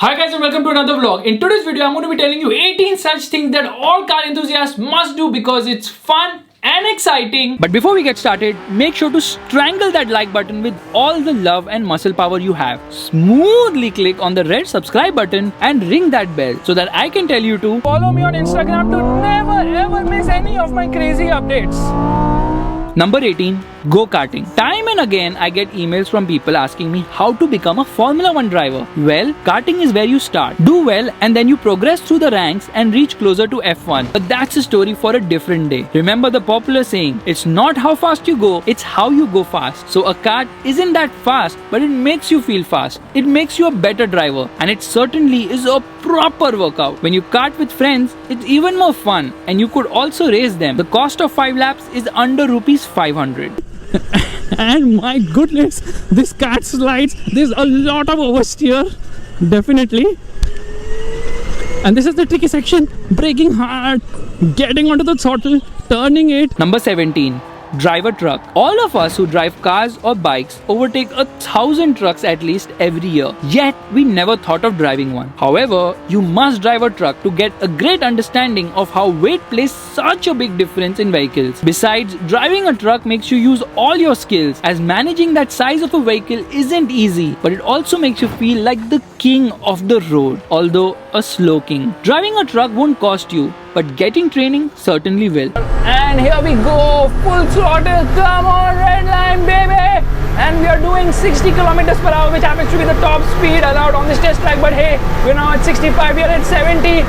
Hi guys and welcome to another vlog. In today's video I'm going to be telling you 18 such things that all car enthusiasts must do because it's fun and exciting. But before we get started, make sure to strangle that like button with all the love and muscle power you have. Smoothly click on the red subscribe button and ring that bell so that I can tell you to follow me on Instagram to never ever miss any of my crazy updates. Number 18. Go karting. Time and again I get emails from people asking me how to become a Formula 1 driver. Well, karting is where you start. Do well and then you progress through the ranks and reach closer to F1. But that's a story for a different day. Remember the popular saying, it's not how fast you go, it's how you go fast. So a kart isn't that fast, but it makes you feel fast. It makes you a better driver, and it certainly is a proper workout. When you kart with friends, it's even more fun, and you could also race them. The cost of 5 laps is under rupees 500. And my goodness, this kart slides, there's a lot of oversteer, definitely. And this is the tricky section, braking hard, getting onto the throttle, turning it. Number 17. Drive a truck. All of us who drive cars or bikes overtake 1,000 trucks at least every year. Yet, we never thought of driving one. However, you must drive a truck to get a great understanding of how weight plays such a big difference in vehicles. Besides, driving a truck makes you use all your skills, as managing that size of a vehicle isn't easy, but it also makes you feel like the king of the road, although a slow king. Driving a truck won't cost you, but getting training certainly will. And here we go, full throttle, come on, red line baby! And we are doing 60 kilometers per hour, which happens to be the top speed allowed on this test track, but hey, we're now at 65, we're at 70.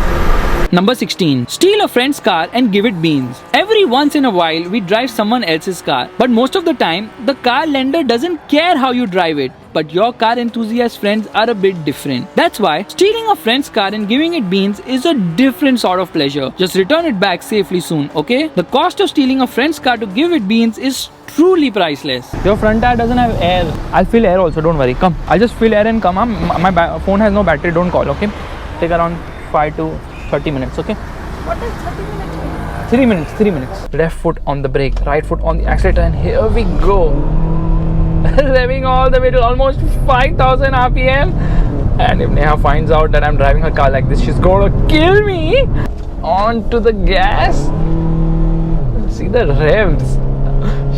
Number 16. Steal a friend's car and give it beans. Every once in a while, we drive someone else's car, but most of the time, the car lender doesn't care how you drive it. But your car enthusiast friends are a bit different. That's why stealing a friend's car and giving it beans is a different sort of pleasure. Just return it back safely soon, okay? The cost of stealing a friend's car to give it beans is truly priceless. Your front tire doesn't have air. I'll fill air also, don't worry. Come, I'll just fill air and come. My phone has no battery, don't call, okay? Take around 5 to 30 minutes, okay? What is 30 minutes? 3 minutes, 3 minutes. Left foot on the brake, right foot on the accelerator, and here we go. Revving all the way to almost 5,000 RPM. And if Neha finds out that I'm driving her car like this, she's gonna kill me. On to the gas. See the revs.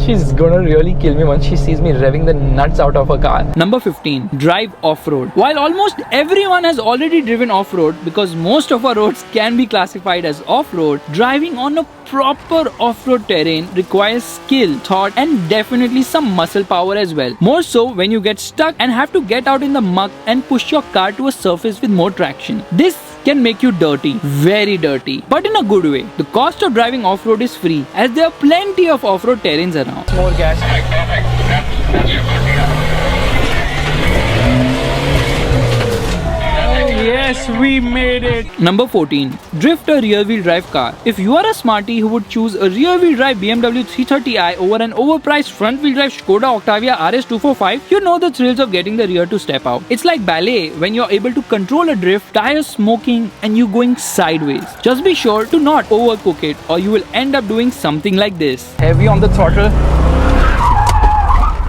She's gonna really kill me once she sees me revving the nuts out of her car. Number 15. Drive off-road. While almost everyone has already driven off-road, because most of our roads can be classified as off-road, driving on a proper off-road terrain requires skill, thought, and definitely some muscle power as well. More so when you get stuck and have to get out in the muck and push your car to a surface with more traction. This can make you dirty, very dirty, but in a good way. The cost of driving off-road is free, as there are plenty of off-road terrains around. More gas. Yes, we made it. Number 14. Drift a rear-wheel drive car. If you are a smarty who would choose a rear-wheel drive BMW 330i over an overpriced front-wheel drive Skoda Octavia RS245, you know the thrills of getting the rear to step out. It's like ballet when you're able to control a drift, tires smoking, and you going sideways. Just be sure to not overcook it, or you will end up doing something like this. Heavy on the throttle.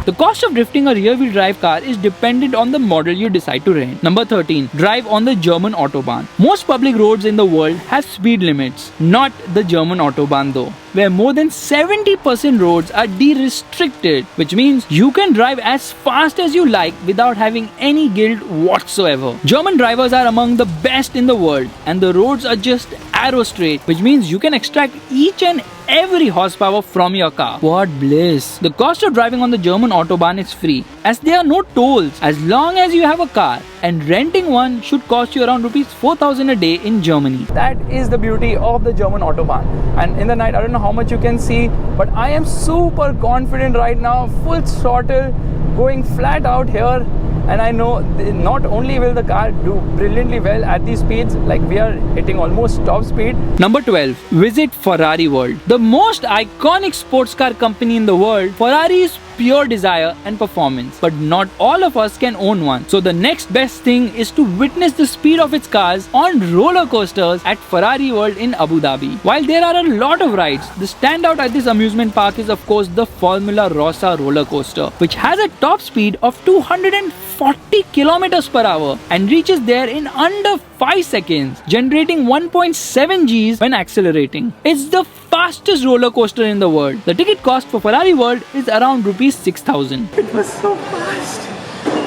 The cost of drifting a rear-wheel drive car is dependent on the model you decide to rent. Number 13. Drive on the German Autobahn. Most public roads in the world have speed limits. Not the German Autobahn though, where more than 70% roads are de-restricted, which means you can drive as fast as you like without having any guilt whatsoever. German drivers are among the best in the world, and the roads are just arrow straight, which means you can extract each and every horsepower from your car. What bliss! The cost of driving on the German Autobahn is free, as there are no tolls as long as you have a car, and renting one should cost you around rupees 4,000 a day in Germany. That is the beauty of the German Autobahn. And in the night, I don't know how much you can see, but I am super confident right now, full throttle, going flat out here. And I know not only will the car do brilliantly well at these speeds, like we are hitting almost top speed. Number 12. Visit Ferrari World. The most iconic sports car company in the world, Ferrari is pure desire and performance, but not all of us can own one. So the next best thing is to witness the speed of its cars on roller coasters at Ferrari World in Abu Dhabi. While there are a lot of rides, the standout at this amusement park is of course the Formula Rossa roller coaster, which has a top speed of 250 40 kilometers per hour and reaches there in under 5 seconds, generating 1.7 Gs when accelerating. It's the fastest roller coaster in the world. The ticket cost for Ferrari World is around rupees 6,000. It was so fast.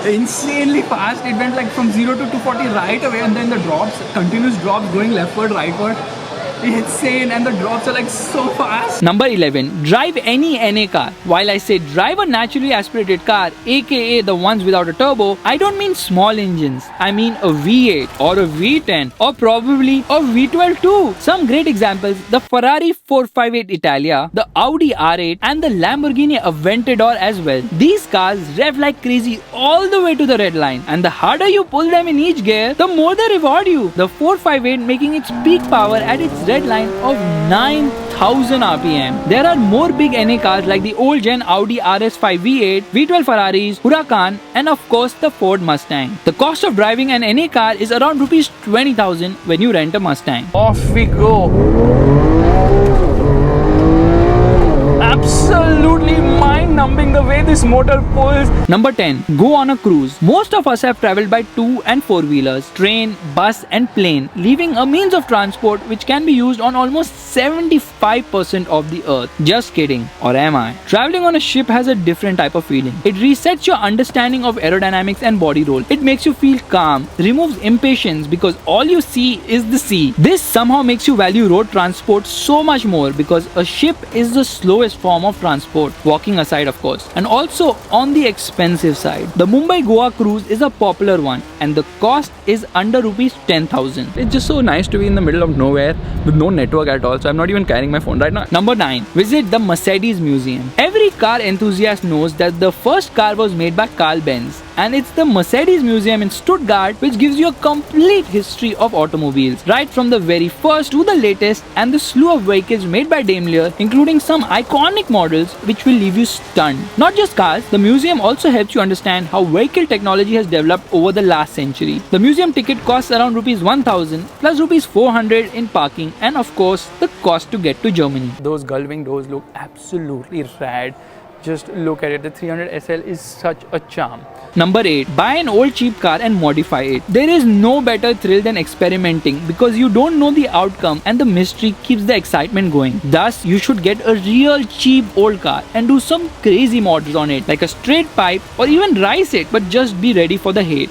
Insanely fast. It went like from 0 to 240 right away, and then the drops, continuous drops going leftward, rightward. Insane, and the drops are like so fast. Number 11. Drive any NA car. While I say drive a naturally aspirated car, aka the ones without a turbo, I don't mean small engines. I mean a V8 or a V10 or probably a V12 too. Some great examples: the Ferrari 458 Italia, the Audi R8 and the Lamborghini Aventador as well. These cars rev like crazy all the way to the red line, and the harder you pull them in each gear, the more they reward you. The 458 making its peak power at its red line of 9,000 RPM. There are more big NA cars like the old gen Audi RS5 V8, V12 Ferraris, Huracan and of course the Ford Mustang. The cost of driving an NA car is around rupees 20,000 when you rent a Mustang. Off we go. Absolutely mind-numbing the way this motor pulls. Number 10. Go on a cruise. Most of us have travelled by 2 and 4-wheelers, train, bus and plane, leaving a means of transport which can be used on almost 75% of the earth. Just kidding. Or am I? Travelling on a ship has a different type of feeling. It resets your understanding of aerodynamics and body roll. It makes you feel calm, removes impatience because all you see is the sea. This somehow makes you value road transport so much more because a ship is the slowest form of transport, walking aside of course, and also on the expensive side. The Mumbai-Goa cruise is a popular one and the cost is under rupees 10,000. It's just so nice to be in the middle of nowhere with no network at all, so I'm not even carrying my phone right now. Number 9. Visit the Mercedes Museum. Every car enthusiast knows that the first car was made by Carl Benz, and it's the Mercedes Museum in Stuttgart which gives you a complete history of automobiles, right from the very first to the latest, and the slew of vehicles made by Daimler, including some iconic models which will leave you stunned. Not just cars, the museum also helps you understand how vehicle technology has developed over the last century. The museum ticket costs around rupees 1,000 plus rupees 400 in parking and of course the cost to get to Germany. Those gull-wing doors look absolutely rad. Just look at it. The 300 SL is such a charm. Number 8. Buy an old cheap car and modify it. There is no better thrill than experimenting because you don't know the outcome and the mystery keeps the excitement going. Thus, you should get a real cheap old car and do some crazy mods on it like a straight pipe or even rice it, but just be ready for the hate.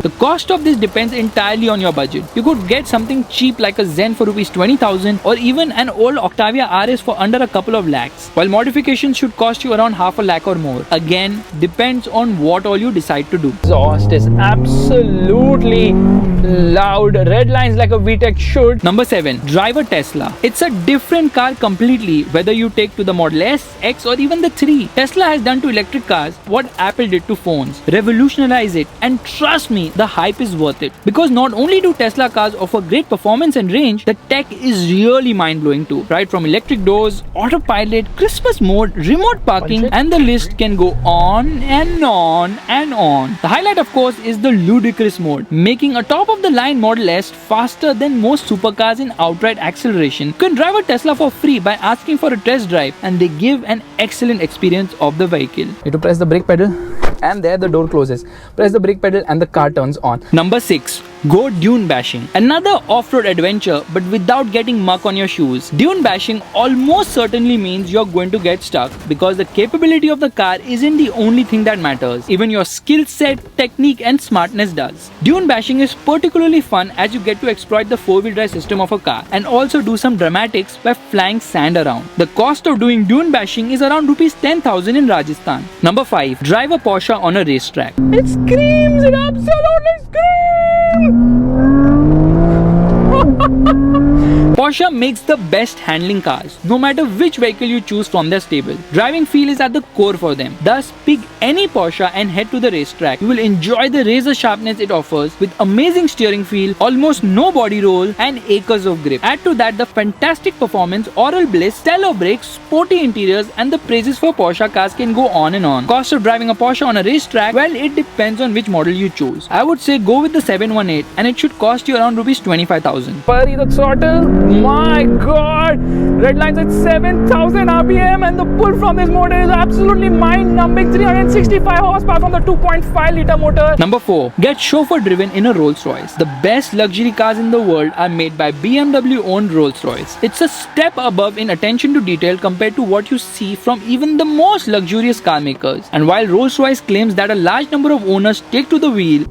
The cost of this depends entirely on your budget. You could get something cheap like a Zen for rupees 20,000 or even an old Octavia RS for under a couple of lakhs, while modifications should cost you around half a lakh or more. Again, depends on what all you decide to do. Exhaust is absolutely loud. Red lines like a VTEC should. Number 7. Drive a Tesla. It's a different car completely whether you take to the Model S, X or even the 3. Tesla has done to electric cars what Apple did to phones. Revolutionize it, and trust me, the hype is worth it. Because not only do Tesla cars offer great performance and range, the tech is really mind-blowing too. Right from electric doors, autopilot, Christmas mode, remote parking, and the list can go on and on and on. The highlight of course is the ludicrous mode, making a top-of-the-line Model S faster than most supercars in outright acceleration. You can drive a Tesla for free by asking for a test drive, and they give an excellent experience of the vehicle. You have to press the brake pedal and there the door closes. Press the brake pedal and the car turns on. Number 6. Go dune bashing. Another off-road adventure but without getting muck on your shoes. Dune bashing almost certainly means you're going to get stuck because the capability of the car isn't the only thing that matters. Even your skill set, technique and smartness does. Dune bashing is particularly fun as you get to exploit the 4-wheel drive system of a car and also do some dramatics by flying sand around. The cost of doing dune bashing is around rupees 10,000 in Rajasthan. Number 5. Drive a Porsche on a racetrack. It screams! It absolutely screams! Porsche makes the best handling cars, no matter which vehicle you choose from their stable. Driving feel is at the core for them. Thus, pick any Porsche and head to the racetrack. You will enjoy the razor sharpness it offers with amazing steering feel, almost no body roll and acres of grip. Add to that the fantastic performance, oral bliss, stellar brakes, sporty interiors and the praises for Porsche cars can go on and on. Cost of driving a Porsche on a racetrack? Well, it depends on which model you choose. I would say go with the 718 and it should cost you around rupees 25,000. Pari the throttle. Oh my god! Red line's at 7,000 RPM and the pull from this motor is absolutely mind-numbing. 365 horsepower from the 2.5 litre motor. Number 4. Get chauffeur driven in a Rolls Royce. The best luxury cars in the world are made by BMW owned Rolls Royce. It's a step above in attention to detail compared to what you see from even the most luxurious car makers. And while Rolls Royce claims that a large number of owners take to the wheel,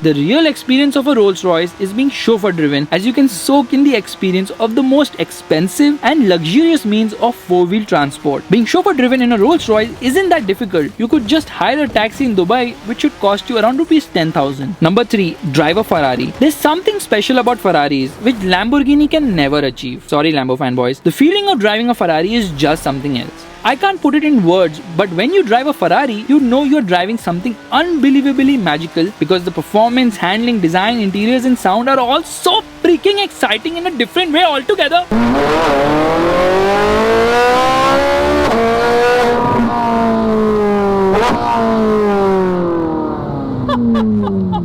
the real experience of a Rolls Royce is being chauffeur driven, as you can soak in the experience of the most expensive and luxurious means of four-wheel transport. Being chauffeur driven in a Rolls Royce isn't that difficult. You could just hire a taxi in Dubai, which should cost you around rupees 10,000. Number 3. Drive a Ferrari. There's something special about Ferraris which Lamborghini can never achieve. Sorry Lambo fanboys. The feeling of driving a Ferrari is just something else. I can't put it in words, but when you drive a Ferrari, you know you're driving something unbelievably magical because the performance, handling, design, interiors and sound are all so freaking exciting in a different way altogether.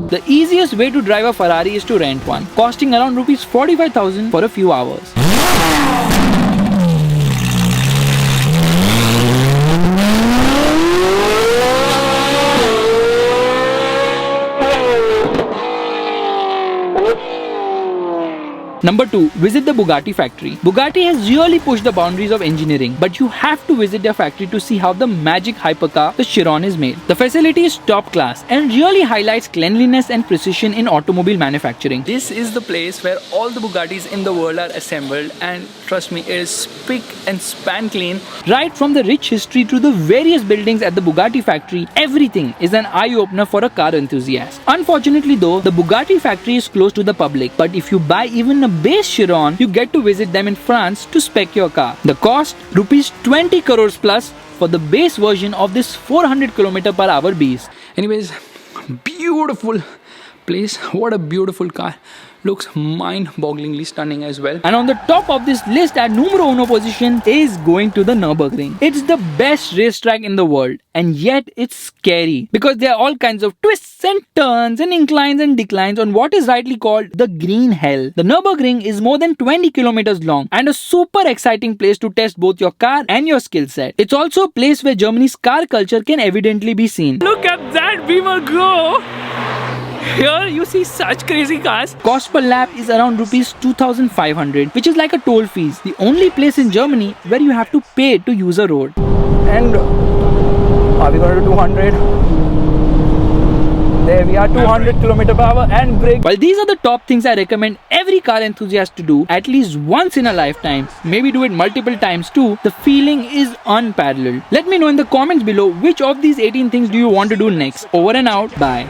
The easiest way to drive a Ferrari is to rent one, costing around rupees 45,000 for a few hours. Number 2. Visit the Bugatti Factory. Bugatti has really pushed the boundaries of engineering, but you have to visit their factory to see how the magic hypercar, the Chiron, is made. The facility is top class and really highlights cleanliness and precision in automobile manufacturing. This is the place where all the Bugattis in the world are assembled, and trust me, it is spick and span clean. Right from the rich history to the various buildings at the Bugatti Factory, everything is an eye-opener for a car enthusiast. Unfortunately though, the Bugatti Factory is closed to the public, but if you buy even a base Chiron, you get to visit them in France to spec your car. The cost, rupees 20 crores plus for the base version of this 400 km/h beast. Anyways, beautiful place. What a beautiful car. Looks mind-bogglingly stunning as well. And on the top of this list at numero uno position is going to the Nurburgring. It's the best racetrack in the world, and yet it's scary because there are all kinds of twists and turns and inclines and declines on what is rightly called the green hell. The Nurburgring is more than 20 kilometers long and a super exciting place to test both your car and your skill set. It's also a place where Germany's car culture can evidently be seen. Look at that Beamer go! Here you see such crazy cars. Cost per lap is around rupees 2,500, which is like a toll fees. The only place in Germany where you have to pay to use a road. And are we going to 200? There we are, 200 km/h and brake. While these are the top things I recommend every car enthusiast to do at least once in a lifetime, maybe do it multiple times too, the feeling is unparalleled. Let me know in the comments below which of these 18 things do you want to do next. Over and out. Bye.